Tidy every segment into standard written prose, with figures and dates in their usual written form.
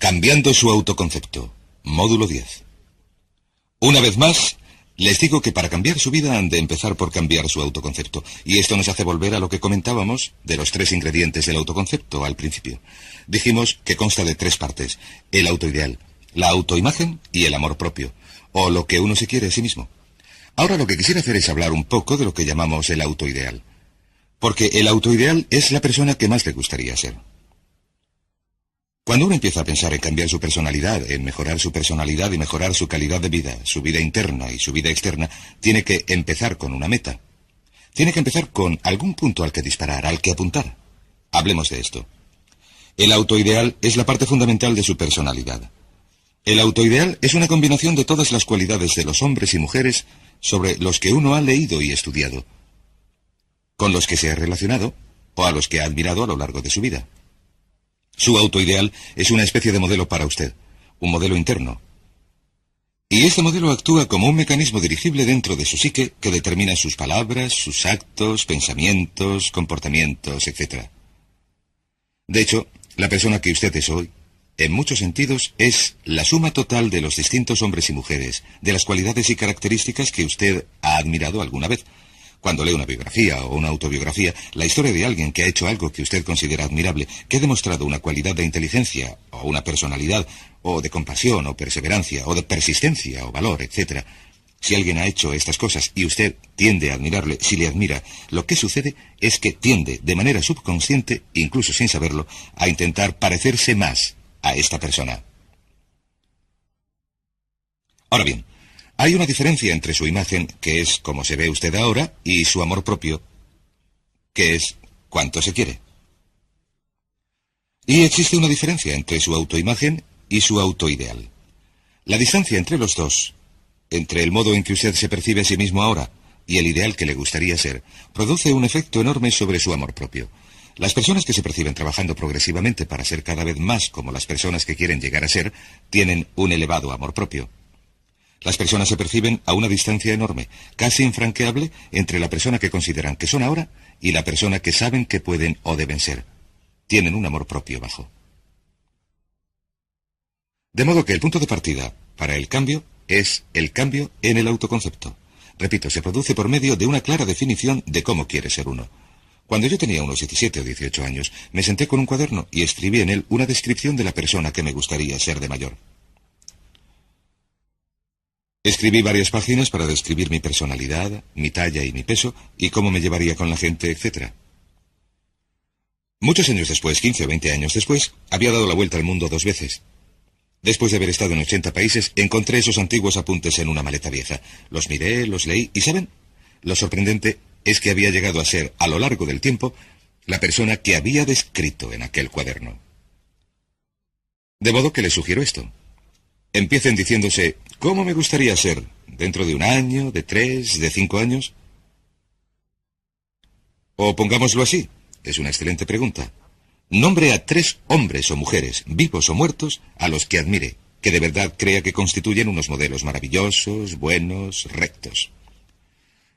Cambiando su autoconcepto, módulo 10. Una vez más, les digo que para cambiar su vida han de empezar por cambiar su autoconcepto. Y esto nos hace volver a lo que comentábamos de los 3 ingredientes del autoconcepto al principio. Dijimos que consta de 3 partes: el autoideal, la autoimagen y el amor propio, o lo que uno se quiere a sí mismo. Ahora lo que quisiera hacer es hablar un poco de lo que llamamos el autoideal. Porque el autoideal es la persona que más le gustaría ser. Cuando uno empieza a pensar en cambiar su personalidad, en mejorar su personalidad y mejorar su calidad de vida, su vida interna y su vida externa, tiene que empezar con una meta. Tiene que empezar con algún punto al que disparar, al que apuntar. Hablemos de esto. El autoideal es la parte fundamental de su personalidad. El autoideal es una combinación de todas las cualidades de los hombres y mujeres sobre los que uno ha leído y estudiado, con los que se ha relacionado o a los que ha admirado a lo largo de su vida. Su autoideal es una especie de modelo para usted, un modelo interno. Y este modelo actúa como un mecanismo dirigible dentro de su psique que determina sus palabras, sus actos, pensamientos, comportamientos, etc. De hecho, la persona que usted es hoy, en muchos sentidos, es la suma total de los distintos hombres y mujeres, de las cualidades y características que usted ha admirado alguna vez. Cuando lee una biografía o una autobiografía, la historia de alguien que ha hecho algo que usted considera admirable, que ha demostrado una cualidad de inteligencia, o una personalidad, o de compasión, o perseverancia, o de persistencia, o valor, etc. Si alguien ha hecho estas cosas y usted tiende a admirarle, si le admira, lo que sucede es que tiende, de manera subconsciente, incluso sin saberlo, a intentar parecerse más a esta persona. Ahora bien, hay una diferencia entre su imagen, que es como se ve usted ahora, y su amor propio, que es cuánto se quiere. Y existe una diferencia entre su autoimagen y su autoideal. La distancia entre los dos, entre el modo en que usted se percibe a sí mismo ahora y el ideal que le gustaría ser, produce un efecto enorme sobre su amor propio. Las personas que se perciben trabajando progresivamente para ser cada vez más como las personas que quieren llegar a ser, tienen un elevado amor propio. Las personas se perciben a una distancia enorme, casi infranqueable, entre la persona que consideran que son ahora y la persona que saben que pueden o deben ser. Tienen un amor propio bajo. De modo que el punto de partida para el cambio es el cambio en el autoconcepto. Repito, se produce por medio de una clara definición de cómo quiere ser uno. Cuando yo tenía unos 17 o 18 años, me senté con un cuaderno y escribí en él una descripción de la persona que me gustaría ser de mayor. Escribí varias páginas para describir mi personalidad, mi talla y mi peso, y cómo me llevaría con la gente, etc. Muchos años después, 15 o 20 años después, había dado la vuelta al mundo 2 veces. Después de haber estado en 80 países, encontré esos antiguos apuntes en una maleta vieja. Los miré, los leí, y ¿saben? Lo sorprendente es que había llegado a ser, a lo largo del tiempo, la persona que había descrito en aquel cuaderno. De modo que les sugiero esto. Empiecen diciéndose: ¿cómo me gustaría ser dentro de 1 año, de 3, de 5 años? O pongámoslo así, es una excelente pregunta. Nombre a 3 hombres o mujeres, vivos o muertos, a los que admire, que de verdad crea que constituyen unos modelos maravillosos, buenos, rectos.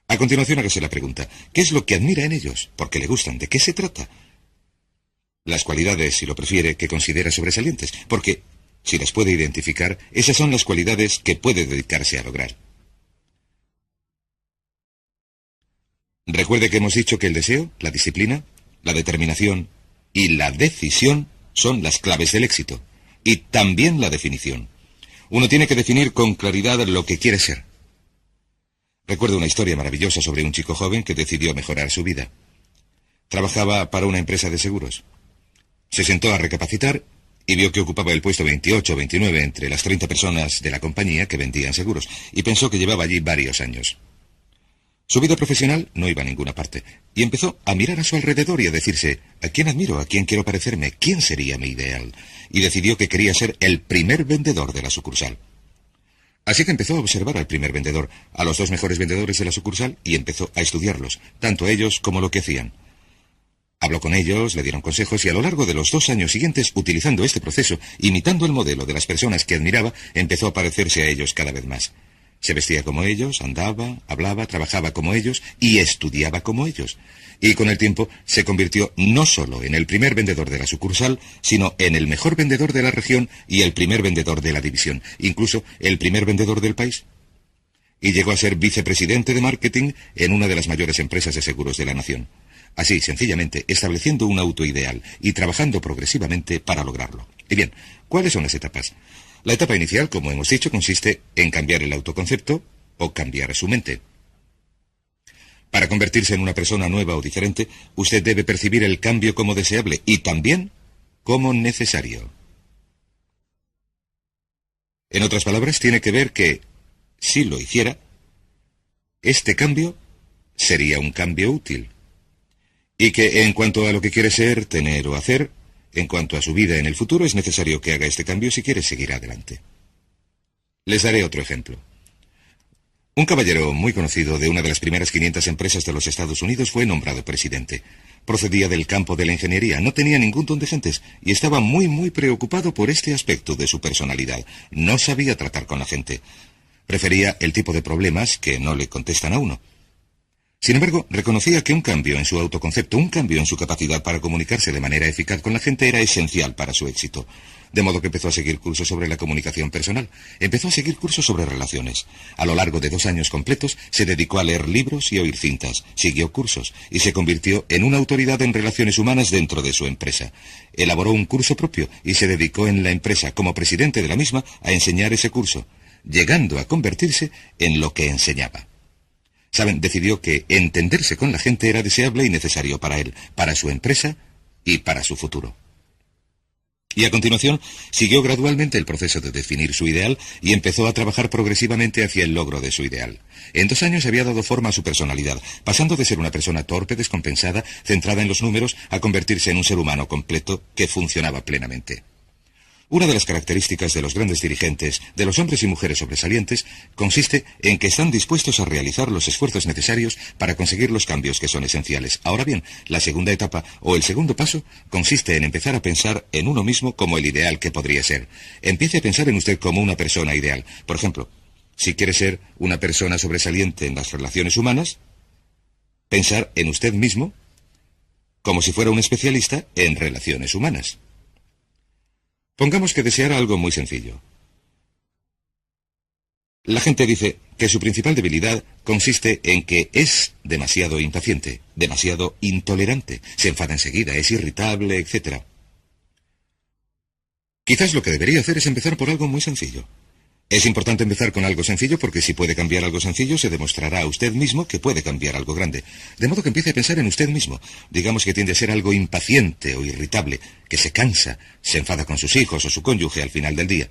A continuación hágase la pregunta: ¿qué es lo que admira en ellos? ¿Por qué le gustan? ¿De qué se trata? Las cualidades, si lo prefiere, que considera sobresalientes, porque si las puede identificar, esas son las cualidades que puede dedicarse a lograr. Recuerde que hemos dicho que el deseo, la disciplina, la determinación y la decisión son las claves del éxito, y también la definición. Uno tiene que definir con claridad lo que quiere ser. Recuerdo una historia maravillosa sobre un chico joven que decidió mejorar su vida. Trabajaba para una empresa de seguros. Se sentó a recapacitar y vio que ocupaba el puesto 28 o 29 entre las 30 personas de la compañía que vendían seguros, y pensó que llevaba allí varios años. Su vida profesional no iba a ninguna parte, y empezó a mirar a su alrededor y a decirse: ¿a quién admiro? ¿A quién quiero parecerme? ¿Quién sería mi ideal? Y decidió que quería ser el primer vendedor de la sucursal. Así que empezó a observar al primer vendedor, a los 2 mejores vendedores de la sucursal, y empezó a estudiarlos, tanto ellos como lo que hacían. Habló con ellos, le dieron consejos, y a lo largo de los 2 años siguientes, utilizando este proceso, imitando el modelo de las personas que admiraba, empezó a parecerse a ellos cada vez más. Se vestía como ellos, andaba, hablaba, trabajaba como ellos y estudiaba como ellos. Y con el tiempo se convirtió no solo en el primer vendedor de la sucursal, sino en el mejor vendedor de la región y el primer vendedor de la división, incluso el primer vendedor del país. Y llegó a ser vicepresidente de marketing en una de las mayores empresas de seguros de la nación. Así, sencillamente, estableciendo un auto ideal y trabajando progresivamente para lograrlo. Y bien, ¿cuáles son las etapas? La etapa inicial, como hemos dicho, consiste en cambiar el autoconcepto o cambiar su mente. Para convertirse en una persona nueva o diferente, usted debe percibir el cambio como deseable y también como necesario. En otras palabras, tiene que ver que, si lo hiciera, este cambio sería un cambio útil. Y que en cuanto a lo que quiere ser, tener o hacer, en cuanto a su vida en el futuro, es necesario que haga este cambio si quiere seguir adelante. Les daré otro ejemplo. Un caballero muy conocido de una de las primeras 500 empresas de los Estados Unidos fue nombrado presidente. Procedía del campo de la ingeniería, no tenía ningún don de gentes y estaba muy preocupado por este aspecto de su personalidad. No sabía tratar con la gente. Prefería el tipo de problemas que no le contestan a uno. Sin embargo, reconocía que un cambio en su autoconcepto, un cambio en su capacidad para comunicarse de manera eficaz con la gente era esencial para su éxito. De modo que empezó a seguir cursos sobre la comunicación personal. Empezó a seguir cursos sobre relaciones. A lo largo de 2 años completos, se dedicó a leer libros y oír cintas. Siguió cursos y se convirtió en una autoridad en relaciones humanas dentro de su empresa. Elaboró un curso propio y se dedicó en la empresa, como presidente de la misma, a enseñar ese curso, llegando a convertirse en lo que enseñaba. Saben, decidió que entenderse con la gente era deseable y necesario para él, para su empresa y para su futuro. Y a continuación, siguió gradualmente el proceso de definir su ideal y empezó a trabajar progresivamente hacia el logro de su ideal. En 2 años había dado forma a su personalidad, pasando de ser una persona torpe, descompensada, centrada en los números, a convertirse en un ser humano completo que funcionaba plenamente. Una de las características de los grandes dirigentes, de los hombres y mujeres sobresalientes, consiste en que están dispuestos a realizar los esfuerzos necesarios para conseguir los cambios que son esenciales. Ahora bien, la segunda etapa, o el segundo paso, consiste en empezar a pensar en uno mismo como el ideal que podría ser. Empiece a pensar en usted como una persona ideal. Por ejemplo, si quiere ser una persona sobresaliente en las relaciones humanas, pensar en usted mismo como si fuera un especialista en relaciones humanas. Pongamos que deseara algo muy sencillo. La gente dice que su principal debilidad consiste en que es demasiado impaciente, demasiado intolerante, se enfada enseguida, es irritable, etc. Quizás lo que debería hacer es empezar por algo muy sencillo. Es importante empezar con algo sencillo porque si puede cambiar algo sencillo se demostrará a usted mismo que puede cambiar algo grande. De modo que empiece a pensar en usted mismo. Digamos que tiende a ser algo impaciente o irritable, que se cansa, se enfada con sus hijos o su cónyuge al final del día.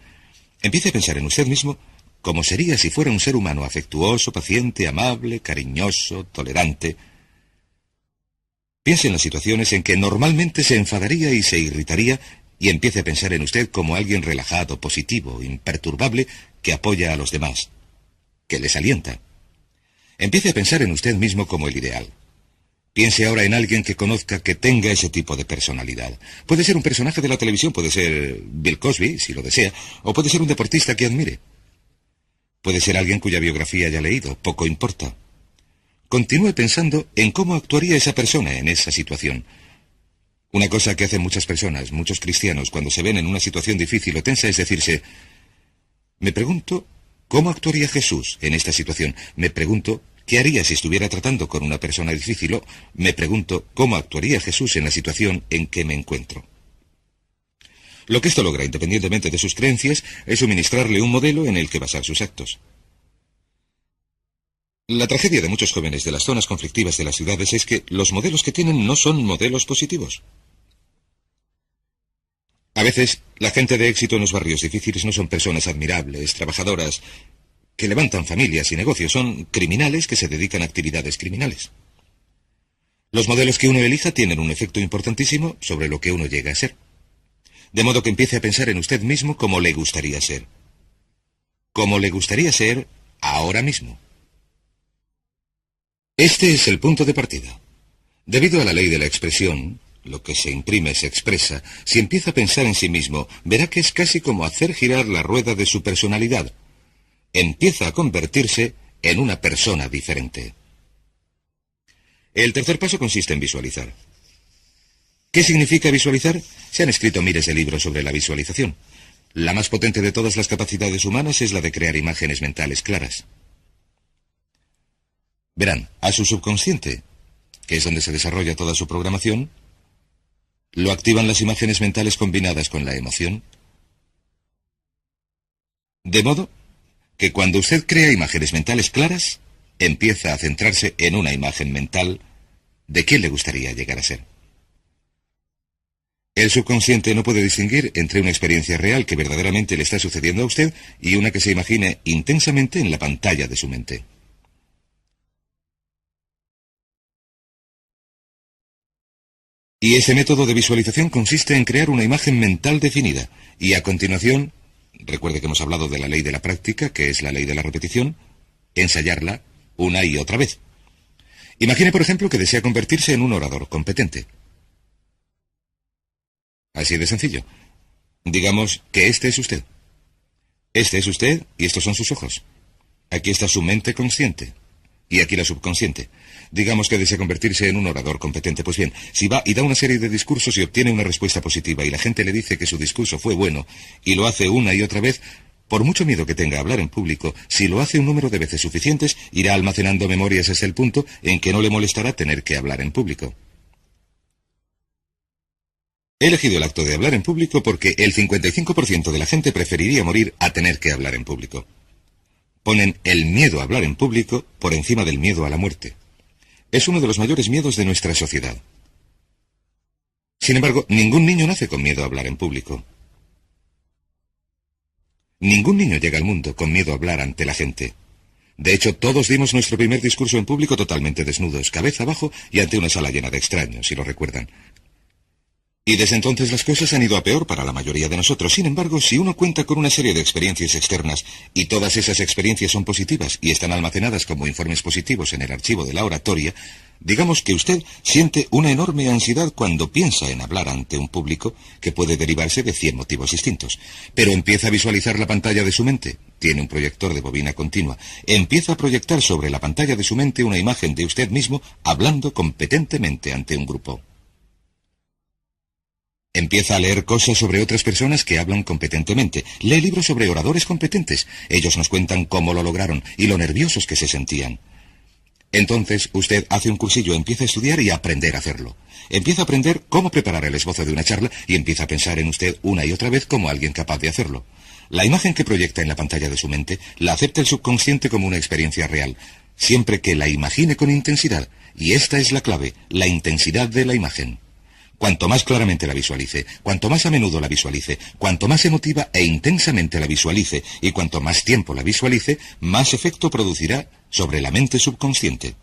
Empiece a pensar en usted mismo como sería si fuera un ser humano afectuoso, paciente, amable, cariñoso, tolerante. Piense en las situaciones en que normalmente se enfadaría y se irritaría y empiece a pensar en usted como alguien relajado, positivo, imperturbable, que apoya a los demás, que les alienta. Empiece a pensar en usted mismo como el ideal. Piense ahora en alguien que conozca que tenga ese tipo de personalidad. Puede ser un personaje de la televisión, puede ser Bill Cosby, si lo desea, o puede ser un deportista que admire. Puede ser alguien cuya biografía haya leído, poco importa. Continúe pensando en cómo actuaría esa persona en esa situación. Una cosa que hacen muchas personas, muchos cristianos, cuando se ven en una situación difícil o tensa es decirse, me pregunto, ¿cómo actuaría Jesús en esta situación? Me pregunto, ¿qué haría si estuviera tratando con una persona difícil? O me pregunto, ¿cómo actuaría Jesús en la situación en que me encuentro? Lo que esto logra, independientemente de sus creencias, es suministrarle un modelo en el que basar sus actos. La tragedia de muchos jóvenes de las zonas conflictivas de las ciudades es que los modelos que tienen no son modelos positivos. A veces, la gente de éxito en los barrios difíciles no son personas admirables, trabajadoras, que levantan familias y negocios, son criminales que se dedican a actividades criminales. Los modelos que uno elija tienen un efecto importantísimo sobre lo que uno llega a ser. De modo que empiece a pensar en usted mismo como le gustaría ser. Como le gustaría ser ahora mismo. Este es el punto de partida. Debido a la ley de la expresión, lo que se imprime se expresa. Si empieza a pensar en sí mismo, verá que es casi como hacer girar la rueda de su personalidad. empieza a convertirse en una persona diferente. El tercer paso consiste en visualizar. ¿Qué significa visualizar? Se han escrito miles de libros sobre la visualización. La más potente de todas las capacidades humanas es la de crear imágenes mentales claras. Verán, a su subconsciente, que es donde se desarrolla toda su programación, lo activan las imágenes mentales combinadas con la emoción. De modo que cuando usted crea imágenes mentales claras, empieza a centrarse en una imagen mental de quién le gustaría llegar a ser. El subconsciente no puede distinguir entre una experiencia real que verdaderamente le está sucediendo a usted y una que se imagine intensamente en la pantalla de su mente. Y ese método de visualización consiste en crear una imagen mental definida y a continuación, recuerde que hemos hablado de la ley de la práctica, que es la ley de la repetición, ensayarla una y otra vez. Imagine, por ejemplo, que desea convertirse en un orador competente. Así de sencillo. Digamos que este es usted. Este es usted y estos son sus ojos. Aquí está su mente consciente. Y aquí la subconsciente. Digamos que desea convertirse en un orador competente. Pues bien, si va y da una serie de discursos y obtiene una respuesta positiva y la gente le dice que su discurso fue bueno y lo hace una y otra vez, por mucho miedo que tenga a hablar en público, si lo hace un número de veces suficientes, irá almacenando memorias hasta el punto en que no le molestará tener que hablar en público. He elegido el acto de hablar en público porque el 55% de la gente preferiría morir a tener que hablar en público. Ponen el miedo a hablar en público por encima del miedo a la muerte. Es uno de los mayores miedos de nuestra sociedad. Sin embargo, ningún niño nace con miedo a hablar en público. Ningún niño llega al mundo con miedo a hablar ante la gente. De hecho, todos dimos nuestro primer discurso en público totalmente desnudos, cabeza abajo y ante una sala llena de extraños, si lo recuerdan. Y desde entonces las cosas han ido a peor para la mayoría de nosotros. Sin embargo, si uno cuenta con una serie de experiencias externas y todas esas experiencias son positivas y están almacenadas como informes positivos en el archivo de la oratoria, digamos que usted siente una enorme ansiedad cuando piensa en hablar ante un público que puede derivarse de 100 motivos distintos. Pero empieza a visualizar la pantalla de su mente. Tiene un proyector de bobina continua. Empieza a proyectar sobre la pantalla de su mente una imagen de usted mismo hablando competentemente ante un grupo. Empieza a leer cosas sobre otras personas que hablan competentemente. Lee libros sobre oradores competentes. Ellos nos cuentan cómo lo lograron y lo nerviosos que se sentían. Entonces, usted hace un cursillo, empieza a estudiar y a aprender a hacerlo. Empieza a aprender cómo preparar el esbozo de una charla y empieza a pensar en usted una y otra vez como alguien capaz de hacerlo. La imagen que proyecta en la pantalla de su mente la acepta el subconsciente como una experiencia real, siempre que la imagine con intensidad. Y esta es la clave, la intensidad de la imagen. Cuanto más claramente la visualice, cuanto más a menudo la visualice, cuanto más emotiva e intensamente la visualice y cuanto más tiempo la visualice, más efecto producirá sobre la mente subconsciente.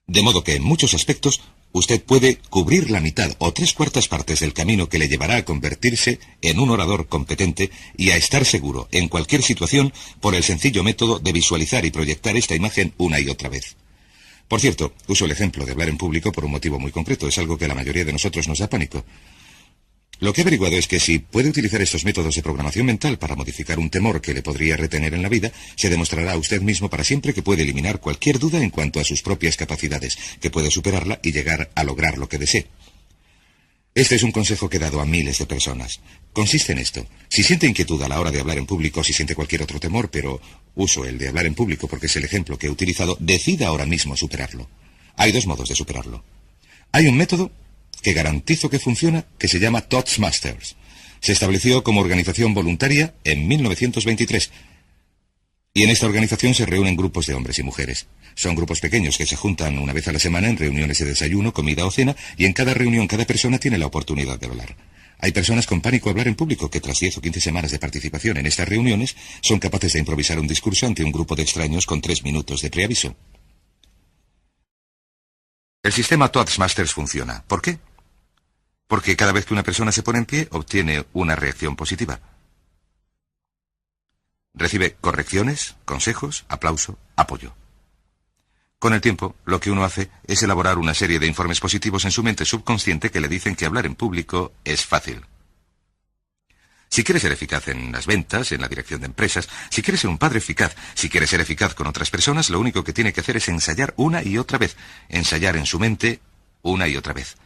De modo que en muchos aspectos usted puede cubrir la mitad o 3/4 partes del camino que le llevará a convertirse en un orador competente y a estar seguro en cualquier situación por el sencillo método de visualizar y proyectar esta imagen una y otra vez. Por cierto, uso el ejemplo de hablar en público por un motivo muy concreto. Es algo que a la mayoría de nosotros nos da pánico. Lo que he averiguado es que si puede utilizar estos métodos de programación mental para modificar un temor que le podría retener en la vida, se demostrará a usted mismo para siempre que puede eliminar cualquier duda en cuanto a sus propias capacidades, que puede superarla y llegar a lograr lo que desee. Este es un consejo que he dado a miles de personas. Consiste en esto. Si siente inquietud a la hora de hablar en público, si siente cualquier otro temor, pero uso el de hablar en público porque es el ejemplo que he utilizado, decida ahora mismo superarlo. Hay 2 modos de superarlo. Hay un método que garantizo que funciona, que se llama Toastmasters. Se estableció como organización voluntaria en 1923. Y en esta organización se reúnen grupos de hombres y mujeres. Son grupos pequeños que se juntan una vez a la semana en reuniones de desayuno, comida o cena, y en cada reunión cada persona tiene la oportunidad de hablar. Hay personas con pánico a hablar en público que tras 10 o 15 semanas de participación en estas reuniones son capaces de improvisar un discurso ante un grupo de extraños con 3 minutos de preaviso. El sistema Toastmasters funciona. ¿Por qué? Porque cada vez que una persona se pone en pie obtiene una reacción positiva. Recibe correcciones, consejos, aplauso, apoyo. Con el tiempo, lo que uno hace es elaborar una serie de informes positivos en su mente subconsciente que le dicen que hablar en público es fácil. Si quieres ser eficaz en las ventas, en la dirección de empresas, si quieres ser un padre eficaz, si quieres ser eficaz con otras personas, lo único que tiene que hacer es ensayar una y otra vez, ensayar en su mente una y otra vez.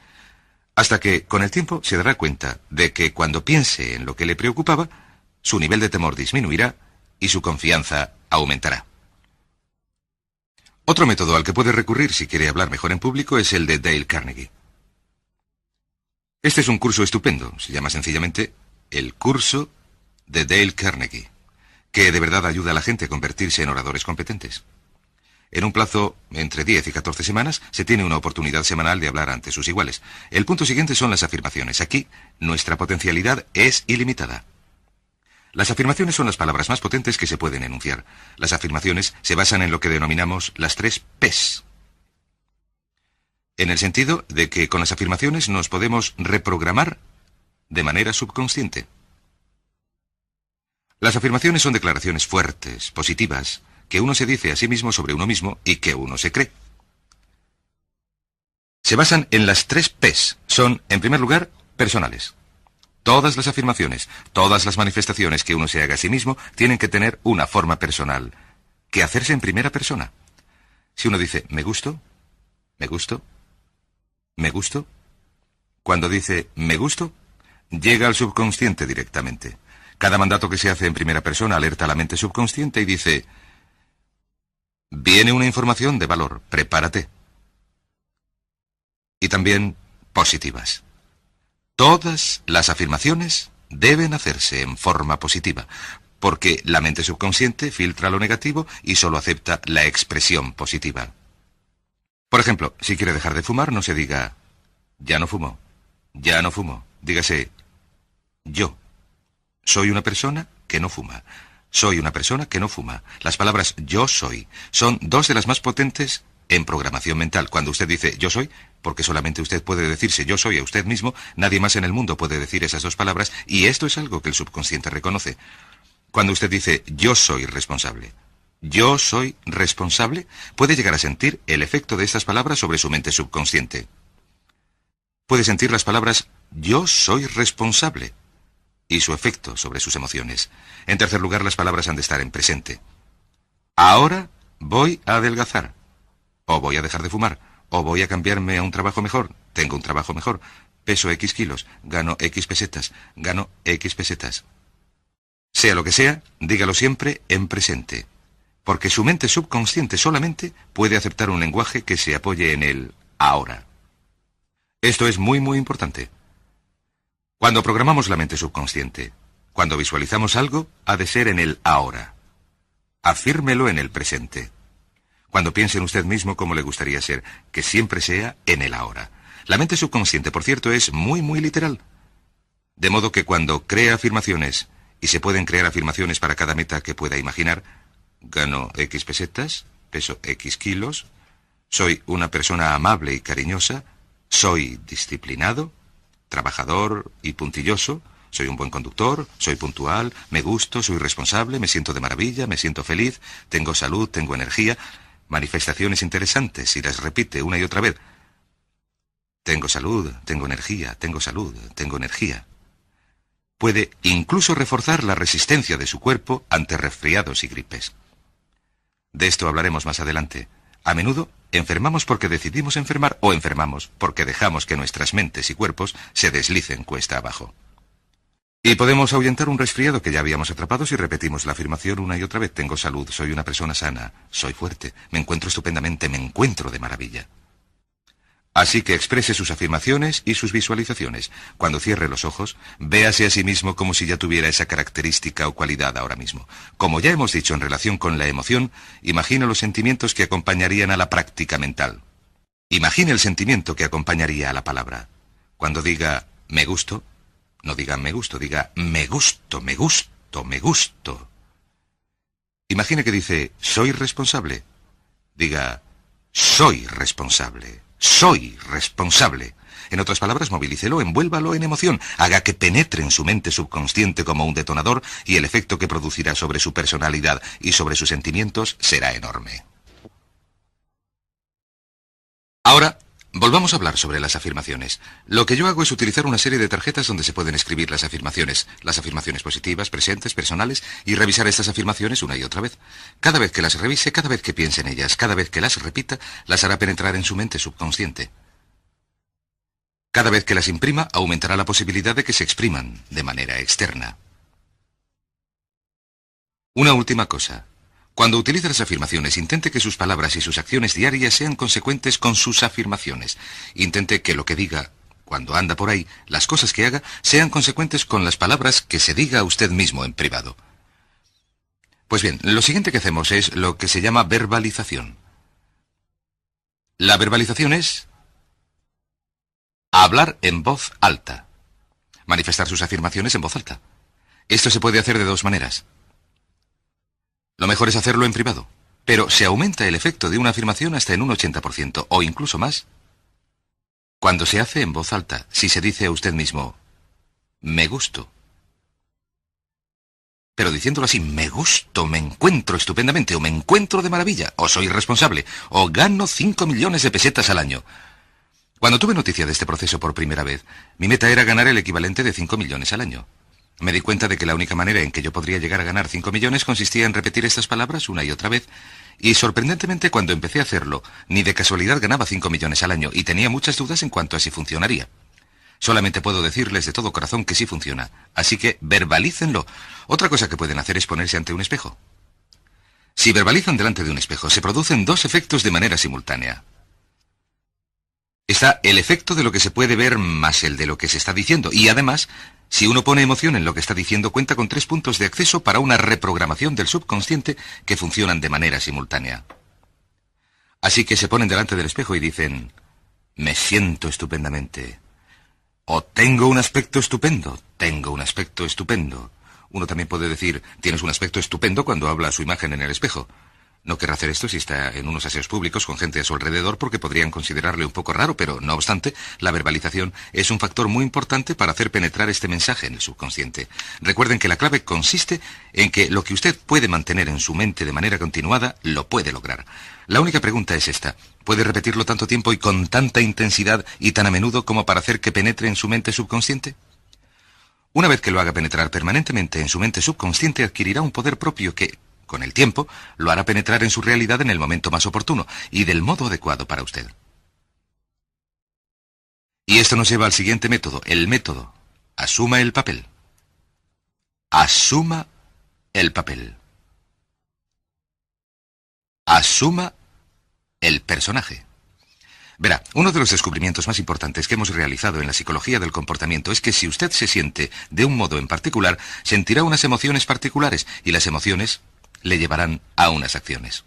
Hasta que, con el tiempo, se dará cuenta de que cuando piense en lo que le preocupaba, su nivel de temor disminuirá y su confianza aumentará. Otro método al que puede recurrir si quiere hablar mejor en público es el de Dale Carnegie. Este es un curso estupendo, se llama sencillamente el curso de Dale Carnegie, que de verdad ayuda a la gente a convertirse en oradores competentes. En un plazo entre 10 y 14 semanas se tiene una oportunidad semanal de hablar ante sus iguales. El punto siguiente son las afirmaciones. Aquí, nuestra potencialidad es ilimitada. Las afirmaciones son las palabras más potentes que se pueden enunciar. Las afirmaciones se basan en lo que denominamos las 3 P's. En el sentido de que con las afirmaciones nos podemos reprogramar de manera subconsciente. Las afirmaciones son declaraciones fuertes, positivas, que uno se dice a sí mismo sobre uno mismo y que uno se cree. Se basan en las 3 P's. Son, en primer lugar, personales. Todas las afirmaciones, todas las manifestaciones que uno se haga a sí mismo tienen que tener una forma personal, que hacerse en primera persona. Si uno dice, me gusto, me gusto, me gusto, cuando dice, me gusto, llega al subconsciente directamente. Cada mandato que se hace en primera persona alerta a la mente subconsciente y dice, viene una información de valor, prepárate. Y también positivas. Todas las afirmaciones deben hacerse en forma positiva, porque la mente subconsciente filtra lo negativo y solo acepta la expresión positiva. Por ejemplo, si quiere dejar de fumar, no se diga, ya no fumo, ya no fumo. Dígase, yo soy una persona que no fuma. Soy una persona que no fuma. Las palabras yo soy son 2 de las más potentes en programación mental. Cuando usted dice yo soy, porque solamente usted puede decirse yo soy a usted mismo, nadie más en el mundo puede decir esas 2 palabras, y esto es algo que el subconsciente reconoce. Cuando usted dice yo soy responsable, puede llegar a sentir el efecto de estas palabras sobre su mente subconsciente. Puede sentir las palabras yo soy responsable y su efecto sobre sus emociones. En tercer lugar, las palabras han de estar en presente. Ahora voy a adelgazar, o voy a dejar de fumar, o voy a cambiarme a un trabajo mejor, tengo un trabajo mejor, peso X kilos, gano X pesetas, gano X pesetas. Sea lo que sea, dígalo siempre en presente, porque su mente subconsciente solamente puede aceptar un lenguaje que se apoye en el ahora. Esto es muy, muy importante. Cuando programamos la mente subconsciente, cuando visualizamos algo, ha de ser en el ahora. Afírmelo en el presente. Cuando piense en usted mismo cómo le gustaría ser, que siempre sea en el ahora. La mente subconsciente, por cierto, es muy, muy literal. De modo que cuando crea afirmaciones, y se pueden crear afirmaciones para cada meta que pueda imaginar, gano X pesetas, peso X kilos, soy una persona amable y cariñosa, soy disciplinado, trabajador y puntilloso, soy un buen conductor, soy puntual, me gusto, soy responsable, me siento de maravilla, me siento feliz, tengo salud, tengo energía. Manifestaciones interesantes y las repite una y otra vez. Tengo salud, tengo energía, tengo salud, tengo energía. Puede incluso reforzar la resistencia de su cuerpo ante resfriados y gripes. De esto hablaremos más adelante. A menudo enfermamos porque decidimos enfermar o enfermamos porque dejamos que nuestras mentes y cuerpos se deslicen cuesta abajo. Y podemos ahuyentar un resfriado que ya habíamos atrapado si repetimos la afirmación una y otra vez. Tengo salud, soy una persona sana, soy fuerte, me encuentro estupendamente, me encuentro de maravilla. Así que exprese sus afirmaciones y sus visualizaciones. Cuando cierre los ojos, véase a sí mismo como si ya tuviera esa característica o cualidad ahora mismo. Como ya hemos dicho en relación con la emoción, imagine los sentimientos que acompañarían a la práctica mental. Imagine el sentimiento que acompañaría a la palabra. Cuando diga me gusto, no diga me gusto, diga me gusto, me gusto, me gusto. Imagine que dice soy responsable. Diga soy responsable, soy responsable. En otras palabras, movilícelo, envuélvalo en emoción, haga que penetre en su mente subconsciente como un detonador y el efecto que producirá sobre su personalidad y sobre sus sentimientos será enorme. Ahora, Volvamos a hablar sobre las afirmaciones. Lo que yo hago es utilizar una serie de tarjetas donde se pueden escribir las afirmaciones positivas, presentes, personales, y revisar estas afirmaciones una y otra vez. Cada vez que las revise, cada vez que piense en ellas, cada vez que las repita, las hará penetrar en su mente subconsciente. Cada vez que las imprima, aumentará la posibilidad de que se expriman de manera externa. Una última cosa. Cuando utilice las afirmaciones, intente que sus palabras y sus acciones diarias sean consecuentes con sus afirmaciones. Intente que lo que diga cuando anda por ahí, las cosas que haga, sean consecuentes con las palabras que se diga a usted mismo en privado. Pues bien, lo siguiente que hacemos es lo que se llama verbalización. La verbalización es hablar en voz alta. Manifestar sus afirmaciones en voz alta. Esto se puede hacer de dos maneras. Lo mejor es hacerlo en privado, pero se aumenta el efecto de una afirmación hasta en un 80% o incluso más cuando se hace en voz alta, si se dice a usted mismo, me gusto. Pero diciéndolo así, me gusto, me encuentro estupendamente, o me encuentro de maravilla, o soy responsable, o gano 5 millones de pesetas al año. Cuando tuve noticia de este proceso por primera vez, mi meta era ganar el equivalente de 5 millones al año. Me di cuenta de que la única manera en que yo podría llegar a ganar 5 millones consistía en repetir estas palabras una y otra vez. Y sorprendentemente, cuando empecé a hacerlo, ni de casualidad ganaba 5 millones al año y tenía muchas dudas en cuanto a si funcionaría. Solamente puedo decirles de todo corazón que sí funciona. Así que verbalícenlo. Otra cosa que pueden hacer es ponerse ante un espejo. Si verbalizan delante de un espejo, se producen dos efectos de manera simultánea. Está el efecto de lo que se puede ver más el de lo que se está diciendo. Y además, si uno pone emoción en lo que está diciendo, cuenta con 3 puntos de acceso para una reprogramación del subconsciente que funcionan de manera simultánea. Así que se ponen delante del espejo y dicen, me siento estupendamente. O tengo un aspecto estupendo, tengo un aspecto estupendo. Uno también puede decir, tienes un aspecto estupendo cuando habla a su imagen en el espejo. No querrá hacer esto si está en unos aseos públicos con gente a su alrededor porque podrían considerarle un poco raro, pero no obstante, la verbalización es un factor muy importante para hacer penetrar este mensaje en el subconsciente. Recuerden que la clave consiste en que lo que usted puede mantener en su mente de manera continuada, lo puede lograr. La única pregunta es esta. ¿Puede repetirlo tanto tiempo y con tanta intensidad y tan a menudo como para hacer que penetre en su mente subconsciente? Una vez que lo haga penetrar permanentemente en su mente subconsciente, adquirirá un poder propio que, con el tiempo, lo hará penetrar en su realidad en el momento más oportuno y del modo adecuado para usted. Y esto nos lleva al siguiente método, el método. Asuma el papel. Asuma el papel. Asuma el personaje. Verá, uno de los descubrimientos más importantes que hemos realizado en la psicología del comportamiento es que si usted se siente de un modo en particular, sentirá unas emociones particulares y las emociones le llevarán a unas acciones.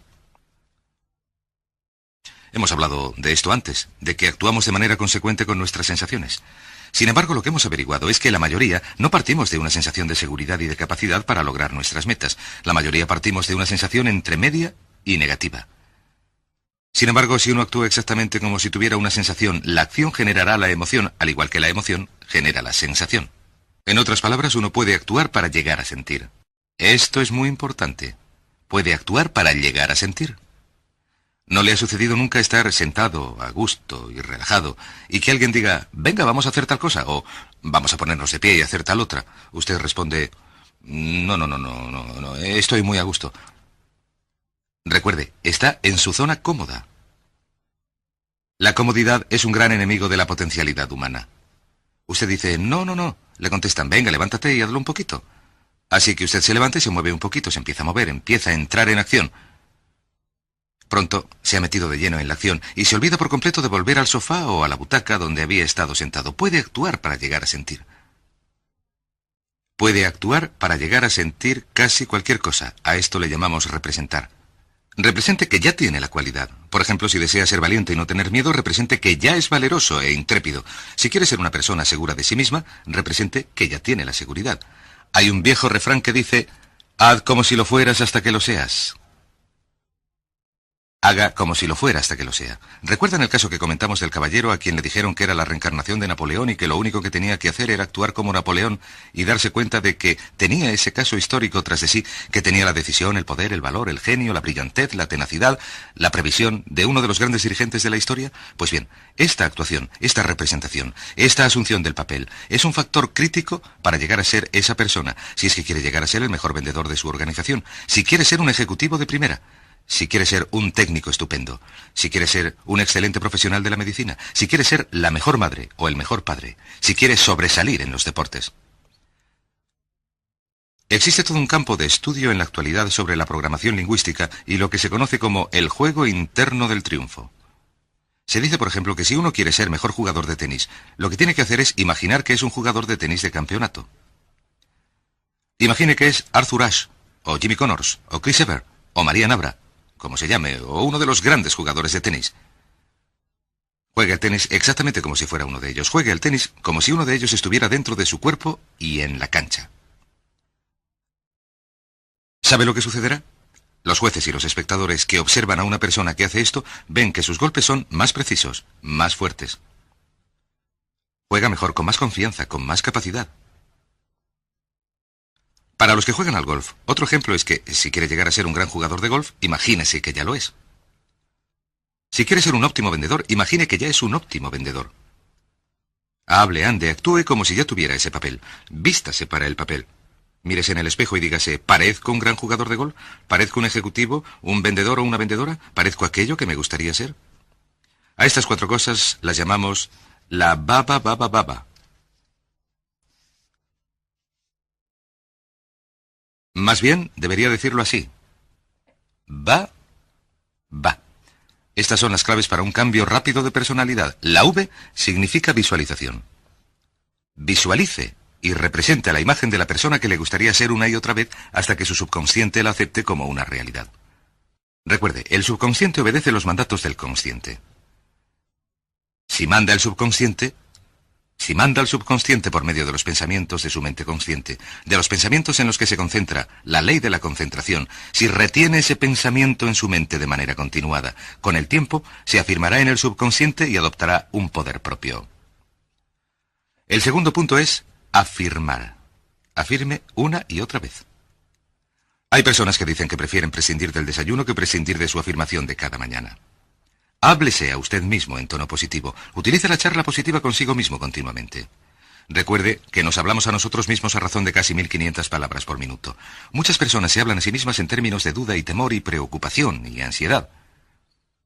Hemos hablado de esto antes, de que actuamos de manera consecuente con nuestras sensaciones. Sin embargo, lo que hemos averiguado es que la mayoría no partimos de una sensación de seguridad y de capacidad para lograr nuestras metas. La mayoría partimos de una sensación entre media y negativa. Sin embargo, si uno actúa exactamente como si tuviera una sensación, la acción generará la emoción, al igual que la emoción genera la sensación. En otras palabras, uno puede actuar para llegar a sentir. Esto es muy importante. Puede actuar para llegar a sentir. ¿No le ha sucedido nunca estar sentado, a gusto y relajado, y que alguien diga, venga, vamos a hacer tal cosa, o vamos a ponernos de pie y hacer tal otra? Usted responde, no, estoy muy a gusto. Recuerde, está en su zona cómoda. La comodidad es un gran enemigo de la potencialidad humana. Usted dice, no, le contestan, venga, levántate y hazlo un poquito. Así que usted se levanta y se mueve un poquito, se empieza a mover, empieza a entrar en acción. Pronto se ha metido de lleno en la acción y se olvida por completo de volver al sofá o a la butaca donde había estado sentado. Puede actuar para llegar a sentir. Puede actuar para llegar a sentir casi cualquier cosa. A esto le llamamos representar. Represente que ya tiene la cualidad. Por ejemplo, si desea ser valiente y no tener miedo, represente que ya es valeroso e intrépido. Si quiere ser una persona segura de sí misma, represente que ya tiene la seguridad. Hay un viejo refrán que dice, haz como si lo fueras hasta que lo seas. Haga como si lo fuera hasta que lo sea. ¿Recuerdan el caso que comentamos del caballero a quien le dijeron que era la reencarnación de Napoleón y que lo único que tenía que hacer era actuar como Napoleón y darse cuenta de que tenía ese caso histórico tras de sí, que tenía la decisión, el poder, el valor, el genio, la brillantez, la tenacidad, la previsión de uno de los grandes dirigentes de la historia? Pues bien, esta actuación, esta representación, esta asunción del papel es un factor crítico para llegar a ser esa persona, si es que quiere llegar a ser el mejor vendedor de su organización, si quiere ser un ejecutivo de primera, si quiere ser un técnico estupendo, si quiere ser un excelente profesional de la medicina, si quiere ser la mejor madre o el mejor padre, si quiere sobresalir en los deportes. Existe todo un campo de estudio en la actualidad sobre la programación lingüística y lo que se conoce como el juego interno del triunfo. Se dice, por ejemplo, que si uno quiere ser mejor jugador de tenis, lo que tiene que hacer es imaginar que es un jugador de tenis de campeonato. Imagine que es Arthur Ashe, o Jimmy Connors, o Chris Evert, o María Navra, como se llame, o uno de los grandes jugadores de tenis. Juegue el tenis exactamente como si fuera uno de ellos. Juegue el tenis como si uno de ellos estuviera dentro de su cuerpo y en la cancha. ¿Sabe lo que sucederá? Los jueces y los espectadores que observan a una persona que hace esto ven que sus golpes son más precisos, más fuertes. Juega mejor, con más confianza, con más capacidad. Para los que juegan al golf, otro ejemplo es que, si quiere llegar a ser un gran jugador de golf, imagínese que ya lo es. Si quiere ser un óptimo vendedor, imagine que ya es un óptimo vendedor. Hable, ande, actúe como si ya tuviera ese papel. Vístase para el papel. Mírese en el espejo y dígase, ¿parezco un gran jugador de golf? ¿Parezco un ejecutivo, un vendedor o una vendedora? ¿Parezco aquello que me gustaría ser? A estas 4 cosas las llamamos la baba. Más bien, debería decirlo así. Va. Estas son las claves para un cambio rápido de personalidad. La V significa visualización. Visualice y represente la imagen de la persona que le gustaría ser una y otra vez hasta que su subconsciente la acepte como una realidad. Recuerde, el subconsciente obedece los mandatos del consciente. Si manda al subconsciente por medio de los pensamientos de su mente consciente, de los pensamientos en los que se concentra, la ley de la concentración, si retiene ese pensamiento en su mente de manera continuada, con el tiempo se afirmará en el subconsciente y adoptará un poder propio. El segundo punto es afirmar. Afirme una y otra vez. Hay personas que dicen que prefieren prescindir del desayuno que prescindir de su afirmación de cada mañana. Háblese a usted mismo en tono positivo. Utilice la charla positiva consigo mismo continuamente. Recuerde que nos hablamos a nosotros mismos a razón de casi 1500 palabras por minuto. Muchas personas se hablan a sí mismas en términos de duda y temor y preocupación y ansiedad.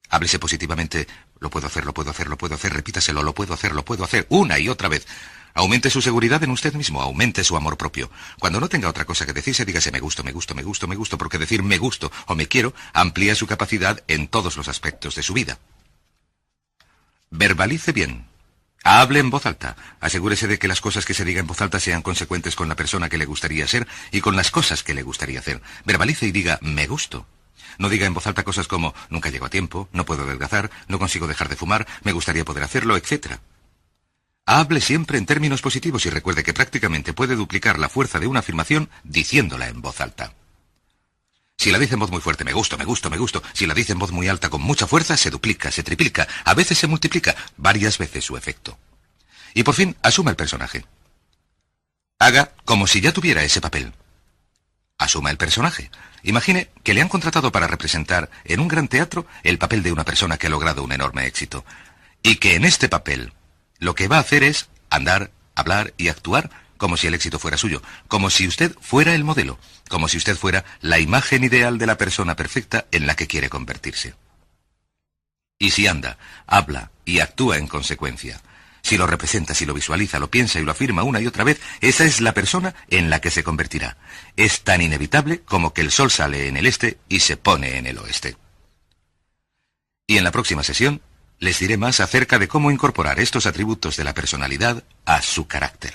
Háblese positivamente. Lo puedo hacer, repítaselo, lo puedo hacer, una y otra vez. Aumente su seguridad en usted mismo, aumente su amor propio. Cuando no tenga otra cosa que decirse, dígase me gusto, porque decir me gusto o me quiero amplía su capacidad en todos los aspectos de su vida. Verbalice bien. Hable en voz alta. Asegúrese de que las cosas que se diga en voz alta sean consecuentes con la persona que le gustaría ser y con las cosas que le gustaría hacer. Verbalice y diga me gusto. No diga en voz alta cosas como nunca llego a tiempo, no puedo adelgazar, no consigo dejar de fumar, me gustaría poder hacerlo, etc. Hable siempre en términos positivos y recuerde que prácticamente puede duplicar la fuerza de una afirmación diciéndola en voz alta. Si la dice en voz muy fuerte, me gusto. Si la dice en voz muy alta con mucha fuerza, se duplica, se triplica, a veces se multiplica, varias veces su efecto. Y por fin, asuma el personaje. Haga como si ya tuviera ese papel. Asuma el personaje. Imagine que le han contratado para representar en un gran teatro el papel de una persona que ha logrado un enorme éxito. Y que en este papel lo que va a hacer es andar, hablar y actuar como si el éxito fuera suyo, como si usted fuera el modelo, como si usted fuera la imagen ideal de la persona perfecta en la que quiere convertirse. Y si anda, habla y actúa en consecuencia, si lo representa, si lo visualiza, lo piensa y lo afirma una y otra vez, esa es la persona en la que se convertirá. Es tan inevitable como que el sol sale en el este y se pone en el oeste. Y en la próxima sesión les diré más acerca de cómo incorporar estos atributos de la personalidad a su carácter.